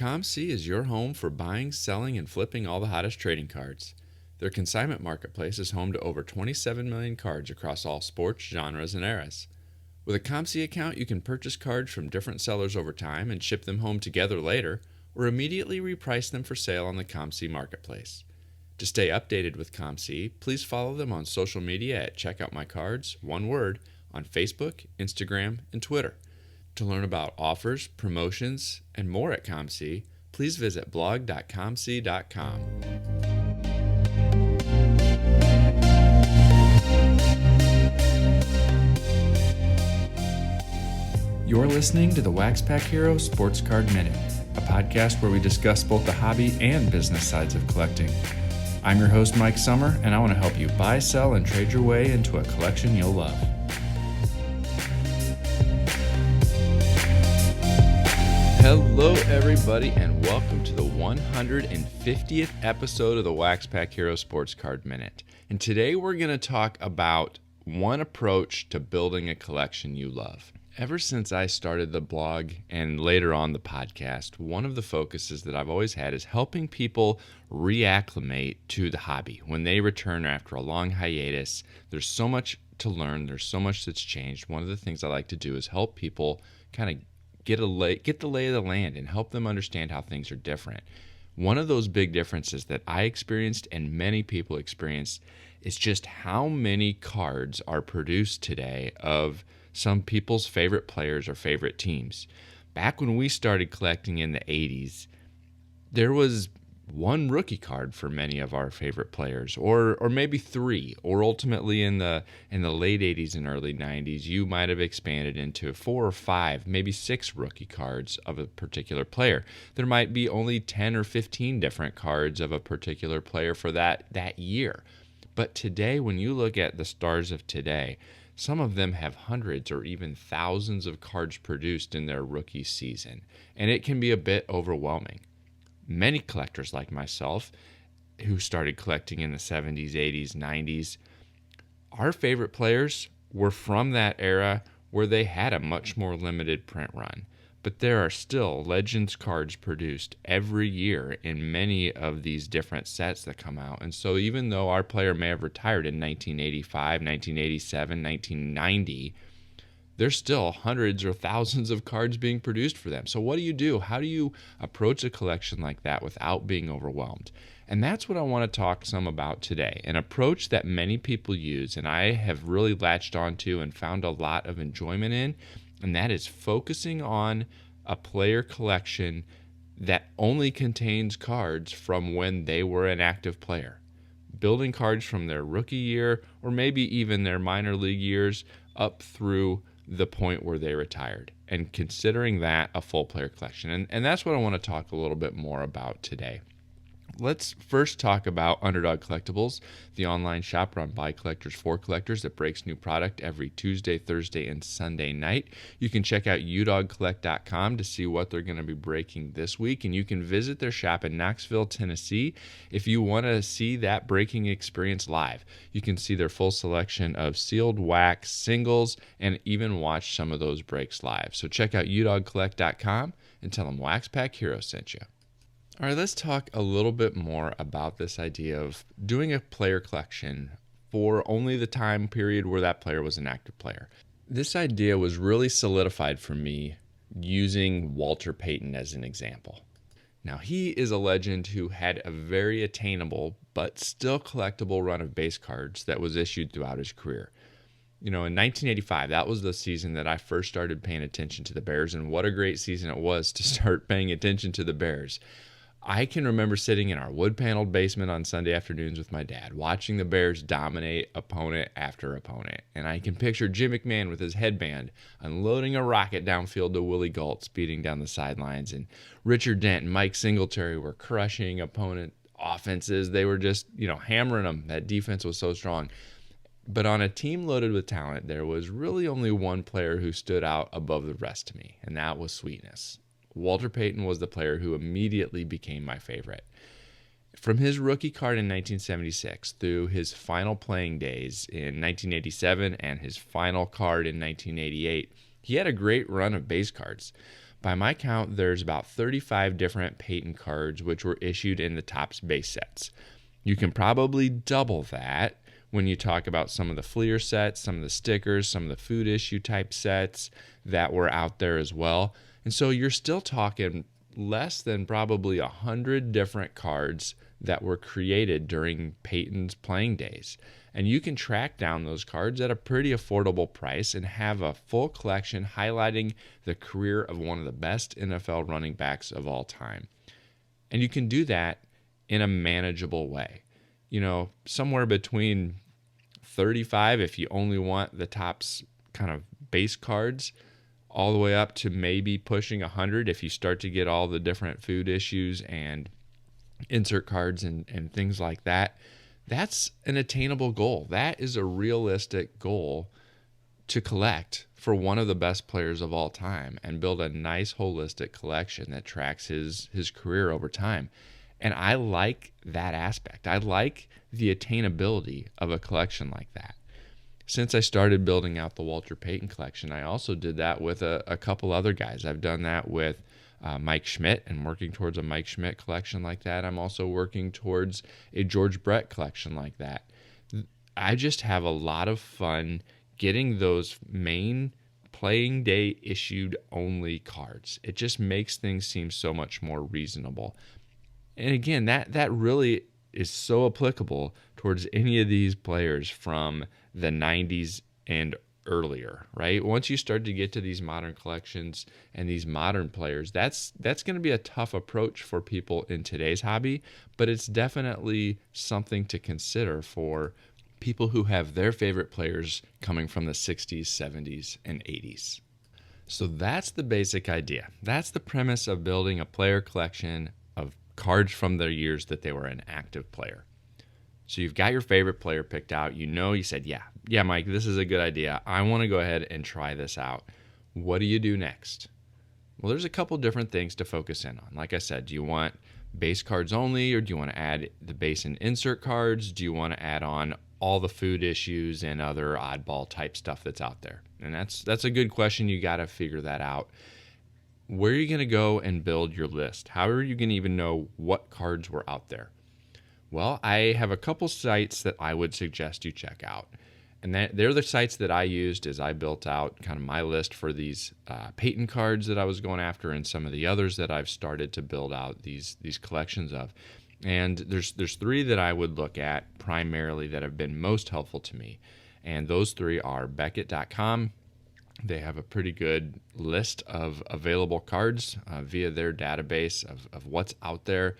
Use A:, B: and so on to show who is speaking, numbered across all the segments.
A: ComC is your home for buying, selling, and flipping all the hottest trading cards. Their consignment marketplace is home to over 27 million cards across all sports, genres, and eras. With a ComC account, you can purchase cards from different sellers over time and ship them home together later, or immediately reprice them for sale on the ComC marketplace. To stay updated with ComC, please follow them on social media at CheckOutMyCards, one word, on Facebook, Instagram, and Twitter. To learn about offers, promotions, and more at ComC, please visit blog.comc.com. You're listening to the WaxPackHero Sports Card Minute, a podcast where we discuss both the hobby and business sides of collecting. I'm your host, Mike Sommer, and I want to help you buy, sell, and trade your way into a collection you'll love. Hello, everybody, and welcome to the 150th episode of the WaxPackHero Sports Card Minute. And today we're going to talk about one approach to building a collection you love. Ever since I started the blog and later on the podcast, one of the focuses that I've always had is helping people reacclimate to the hobby. When they return after a long hiatus, there's so much to learn, there's so much that's changed. One of the things I like to do is help people kind of get the lay of the land and help them understand how things are different. One of those big differences that I experienced and many people experienced is just how many cards are produced today of some people's favorite players or favorite teams. Back when we started collecting in the 80s, there was one rookie card for many of our favorite players, or maybe three, or ultimately in the late 80s and early 90s, you might have expanded into 4 or 5, maybe 6 rookie cards of a particular player. There might be only 10 or 15 different cards of a particular player for that year. But today, when you look at the stars of today, some of them have hundreds or even thousands of cards produced in their rookie season, and it can be a bit overwhelming. Many collectors like myself, who started collecting in the 70s, 80s, 90s, our favorite players were from that era where they had a much more limited print run. But there are still Legends cards produced every year in many of these different sets that come out. And so even though our player may have retired in 1985, 1987, 1990, there's still hundreds or thousands of cards being produced for them. So what do? How do you approach a collection like that without being overwhelmed? And that's what I want to talk some about today, an approach that many people use and I have really latched onto and found a lot of enjoyment in, and that is focusing on a player collection that only contains cards from when they were an active player. Building cards from their rookie year or maybe even their minor league years up through the point where they retired, and considering that a full player collection. And that's what I want to talk a little bit more about today. Let's first talk about Underdog Collectibles, the online shop run by collectors for collectors that breaks new product every Tuesday, Thursday, and Sunday night. You can check out udogcollect.com to see what they're going to be breaking this week, and you can visit their shop in Knoxville, Tennessee if you want to see that breaking experience live. You can see their full selection of sealed wax singles and even watch some of those breaks live. So check out udogcollect.com and tell them WaxPackHero sent you. All right, let's talk a little bit more about this idea of doing a player collection for only the time period where that player was an active player. This idea was really solidified for me using Walter Payton as an example. Now, he is a legend who had a very attainable but still collectible run of base cards that was issued throughout his career. You know, in 1985, that was the season that I first started paying attention to the Bears, and what a great season it was to start paying attention to the Bears. I can remember sitting in our wood-paneled basement on Sunday afternoons with my dad, watching the Bears dominate opponent after opponent. And I can picture Jim McMahon with his headband unloading a rocket downfield to Willie Gault speeding down the sidelines. And Richard Dent and Mike Singletary were crushing opponent offenses. They were just, hammering them. That defense was so strong. But on a team loaded with talent, there was really only one player who stood out above the rest to me, and that was Sweetness. Walter Payton was the player who immediately became my favorite. From his rookie card in 1976 through his final playing days in 1987 and his final card in 1988, he had a great run of base cards. By my count, there's about 35 different Payton cards which were issued in the Topps base sets. You can probably double that when you talk about some of the Fleer sets, some of the stickers, some of the food issue type sets that were out there as well. And so you're still talking less than probably 100 different cards that were created during Payton's playing days. And you can track down those cards at a pretty affordable price and have a full collection highlighting the career of one of the best NFL running backs of all time. And you can do that in a manageable way. You know, somewhere between 35 if you only want the Topps kind of base cards, all the way up to maybe pushing 100 if you start to get all the different food issues and insert cards and things like that. That's an attainable goal. That is a realistic goal to collect for one of the best players of all time and build a nice holistic collection that tracks his career over time. And I like that aspect. I like the attainability of a collection like that. Since I started building out the Walter Payton collection, I also did that with a couple other guys. I've done that with Mike Schmidt and working towards a Mike Schmidt collection like that. I'm also working towards a George Brett collection like that. I just have a lot of fun getting those main playing day issued only cards. It just makes things seem so much more reasonable. And again, that really is so applicable towards any of these players from the 90s and earlier, right? Once you start to get to these modern collections and these modern players, that's going to be a tough approach for people in today's hobby, but it's definitely something to consider for people who have their favorite players coming from the 60s, 70s, and 80s. So that's the basic idea. That's the premise of building a player collection of cards from their years that they were an active player. So you've got your favorite player picked out. You said, yeah, Mike, this is a good idea. I want to go ahead and try this out. What do you do next? Well, there's a couple different things to focus in on. Like I said, do you want base cards only, or do you want to add the base and insert cards? Do you want to add on all the food issues and other oddball type stuff that's out there? And that's a good question. You got to figure that out. Where are you going to go and build your list? How are you going to even know what cards were out there? Well, I have a couple sites that I would suggest you check out. And they're the sites that I used as I built out kind of my list for these Payton cards that I was going after and some of the others that I've started to build out these collections of. And there's three that I would look at primarily that have been most helpful to me. And those three are Beckett.com. They have a pretty good list of available cards via their database of what's out there.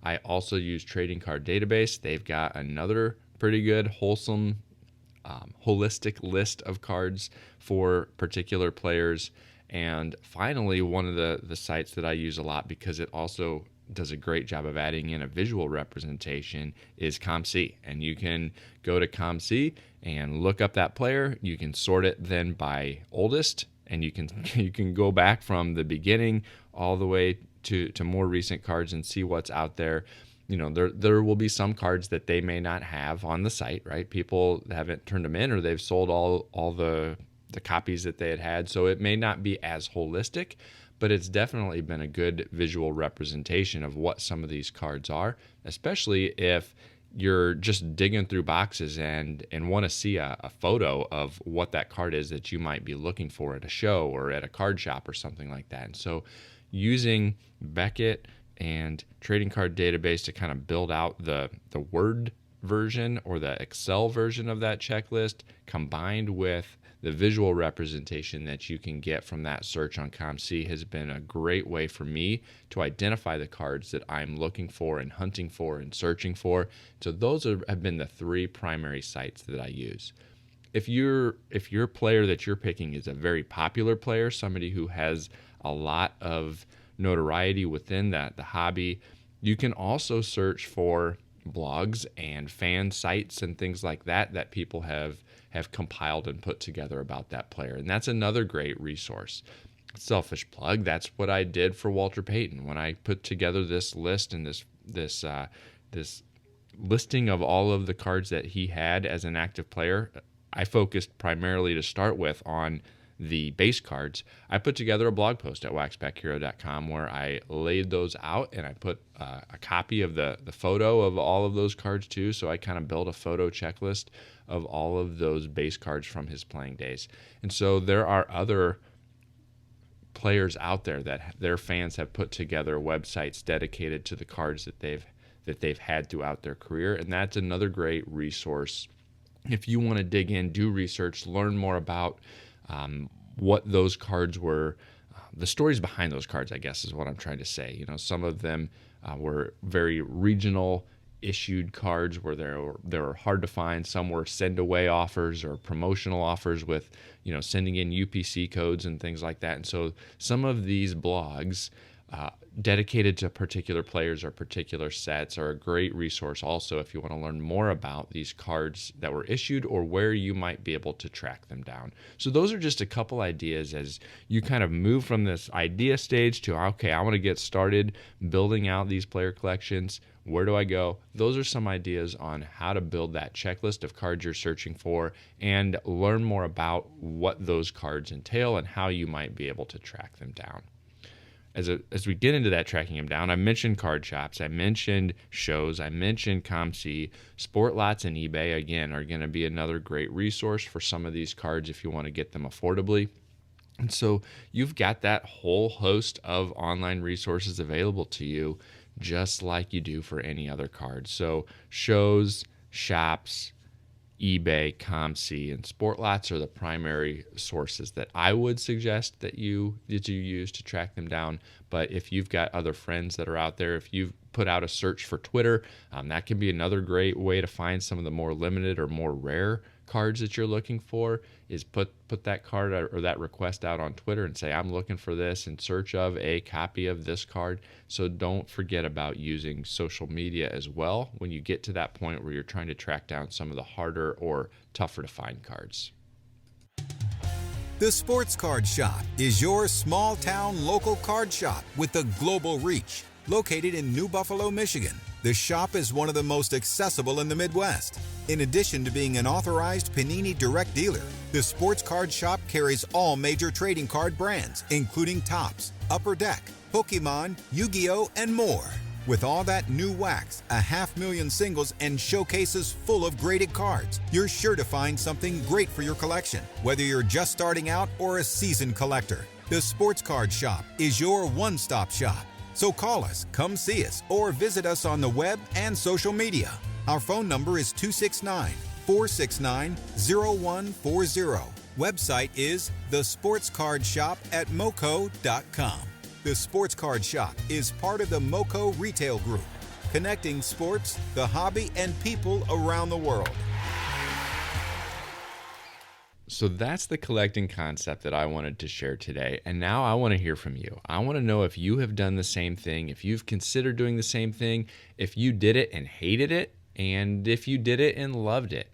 A: I also use Trading Card Database. They've got another pretty good, wholesome, holistic list of cards for particular players. And finally, one of the sites that I use a lot because it also does a great job of adding in a visual representation is ComC. And you can go to ComC and look up that player. You can sort it then by oldest, and you can go back from the beginning all the way to more recent cards and see what's out there. You know, there will be some cards that they may not have on the site, right? People haven't turned them in, or they've sold all the copies that they had. So it may not be as holistic, but it's definitely been a good visual representation of what some of these cards are, especially if you're just digging through boxes and want to see a photo of what that card is that you might be looking for at a show or at a card shop or something like that. And so using Beckett and Trading Card Database to kind of build out the Word version or the Excel version of that checklist, combined with the visual representation that you can get from that search on ComC, has been a great way for me to identify the cards that I'm looking for and hunting for and searching for. So those have been the three primary sites that I use. If your player that you're picking is a very popular player, somebody who has a lot of notoriety within the hobby, you can also search for blogs and fan sites and things like that people have compiled and put together about that player. And that's another great resource. Selfish plug, that's what I did for Walter Payton. When I put together this list and this listing of all of the cards that he had as an active player, I focused primarily to start with on the base cards, I put together a blog post at WaxPackHero.com where I laid those out, and I put a copy of the photo of all of those cards too. So I kind of built a photo checklist of all of those base cards from his playing days. And so there are other players out there that their fans have put together websites dedicated to the cards that they've had throughout their career, and that's another great resource if you want to dig in, do research, learn more about what those cards were, the stories behind those cards, I guess is what I'm trying to say. You know, some of them were very regional issued cards where they were hard to find. Some were send away offers or promotional offers with, you know, sending in UPC codes and things like that. And so some of these blogs dedicated to particular players or particular sets are a great resource also if you want to learn more about these cards that were issued or where you might be able to track them down. So those are just a couple ideas as you kind of move from this idea stage to, okay, I want to get started building out these player collections. Where do I go? Those are some ideas on how to build that checklist of cards you're searching for and learn more about what those cards entail and how you might be able to track them down. As we get into that tracking them down, I mentioned card shops, I mentioned shows, I mentioned ComC, Sport Lots, and eBay, again, are going to be another great resource for some of these cards if you want to get them affordably. And so you've got that whole host of online resources available to you, just like you do for any other card. So shows, shops, eBay, ComC, and Sport Lots are the primary sources that I would suggest that you use to track them down. But if you've got other friends that are out there, if you've put out a search for Twitter, that can be another great way to find some of the more limited or more rare cards that you're looking for, is put that card or that request out on Twitter and say, I'm looking for this in search of a copy of this card. So don't forget about using social media as well when you get to that point where you're trying to track down some of the harder or tougher to find cards.
B: The Sports Card Shop is your small-town local card shop with a global reach. Located in New Buffalo, Michigan, the shop is one of the most accessible in the Midwest. In addition to being an authorized Panini direct dealer, the Sports Card Shop carries all major trading card brands, including Topps, Upper Deck, Pokemon, Yu-Gi-Oh!, and more. With all that new wax, 500,000 singles, and showcases full of graded cards, you're sure to find something great for your collection, whether you're just starting out or a seasoned collector. The Sports Card Shop is your one-stop shop. So call us, come see us, or visit us on the web and social media. Our phone number is 269-469-0140. Website is thesportscardshop@moco.com. The Sports Card Shop is part of the MOCO Retail Group, connecting sports, the hobby, and people around the world.
A: So that's the collecting concept that I wanted to share today. And now I want to hear from you. I want to know if you have done the same thing, if you've considered doing the same thing, if you did it and hated it, and if you did it and loved it.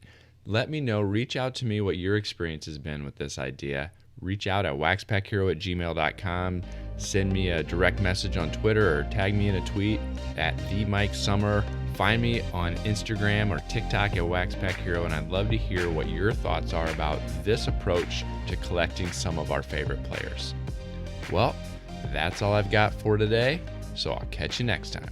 A: Let me know. Reach out to me what your experience has been with this idea. Reach out at waxpackhero@gmail.com. Send me a direct message on Twitter or tag me in a tweet at @TheMikeSummer. Find me on Instagram or TikTok at WaxPackHero, and I'd love to hear what your thoughts are about this approach to collecting some of our favorite players. Well, that's all I've got for today, so I'll catch you next time.